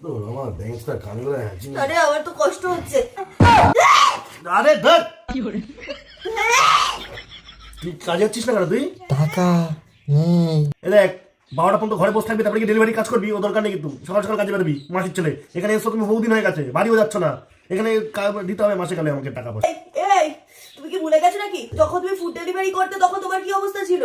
আমার ব্যাংকটা কানগুলো হ্যাচিং। আরে আমার তো কষ্ট হচ্ছে। আরে ধর তুই কাজে যাচ্ছিস না কেন তুই? টাকা নেই। এ দেখ 12টা পর্যন্ত ঘরে বসে থাকবি, তারপরে কি ডেলিভারি কাজ করবি? ও দরকার নেই কিন্তু, সকাল সকাল কাজে বেরোবি। মাসির ছেলে এখানে এসো, তুমি বহুদিন হয়ে গেছে, বাড়িও যাচ্ছ না। এখানে দিতে হবে মাসে কালে আমাকে টাকা পয়সা। এই তুমি কি ভুলে গেছো নাকি যখন তুমি ফুড ডেলিভারি করতে তখন তোমার কি অবস্থা ছিল?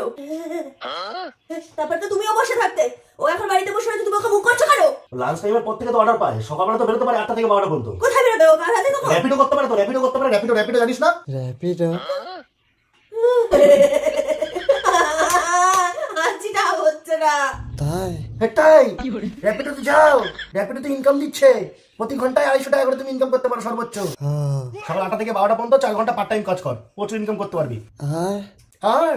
তারপর তো তুমিও বসে থাকতে, ও এখন বাড়িতে বসে রয়েছে, তুমি ওকে মুখ করছো কেন? লাঞ্চ টাইমের পর থেকে তো অর্ডার পায়, সকালবেলা তো বেরোতে পারে 8টা থেকে 12টা পর্যন্ত। কোথায় বেরোবে ও? কার হাতে তখন? র্যাপিডো করতে পারে তো, র্যাপিডো করতে পারে। র্যাপিডো র্যাপিডো জানিস না? র্যাপিডো হাসিটা হচ্ছে না। তাই এটাই র্যাপিডোতে যাও, র্যাপিডোতে ইনকাম দিচ্ছে। প্রতি ঘন্টায় 250 টাকা করে তুমি ইনকাম করতে পারো সর্বোচ্চ। হ্যাঁ। সকাল 8টা থেকে 12টা পর্যন্ত 4 ঘন্টা পার্ট টাইম কাজ কর, প্রচুর ইনকাম করতে পারবি। আর আর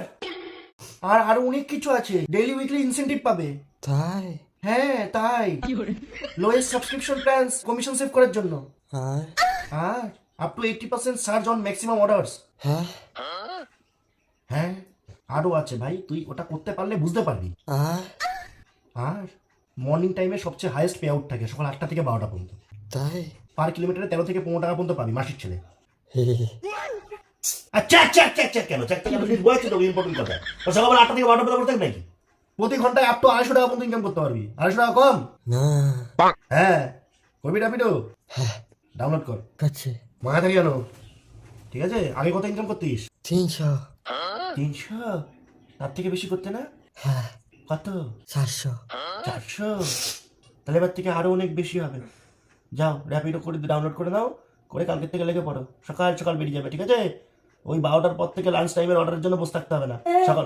আর আরো অনেক কিছু আছে, ডেইলি উইকলি ইনসেনটিভ পাবে। তাই হ্যাঁ তাই, lowest subscription plans, commission save করার জন্য। আর আর up to 80% charge on maximum orders. হ্যাঁ হ্যাঁ আরো আছে ভাই, তুই ওটা করতে পারলে বুঝতে পারবি। আর আর মর্নিং টাইমে সবচেয়ে হাইয়েস্ট পে আউট থাকে সকাল 8টা থেকে 12টা পর্যন্ত। তাই পার কিলোমিটারে 13 থেকে 15 টাকা পর্যন্ত পাবি মাসির ছেলে। হে হে হে। আচ্ছা চেক কেন তুই বলছিস তো ইম্পর্টেন্ট কথা। তো সকাল 8টা থেকে 12টা পর্যন্ত করতে নাকি? প্রতি ঘন্টায় আপ টু 250 টাকা পর্যন্ত ইনকাম করতে পারবি। 250 টাকা কম? না হ্যাঁ করবি র্যাপিডো? হ্যাঁ ডাউনলোড কর, কাছে মাথা থাকি জানো। ঠিক আছে, আগে কত ইনকাম করতিস? 300 300? তার থেকে বেশি করতে না? হ্যাঁ কত? 400 400? তাহলে এবার থেকে আরো অনেক বেশি হবে। যাও র্যাপিডো করে ডাউনলোড করে নাও, করে কালকের থেকে লেগে পড়ো, সকাল সকাল বেরিয়ে যাবে। ঠিক আছে, ওই 12টার পর থেকে লাঞ্চ টাইমের অর্ডারের জন্য বসে থাকতে হবে না। সকাল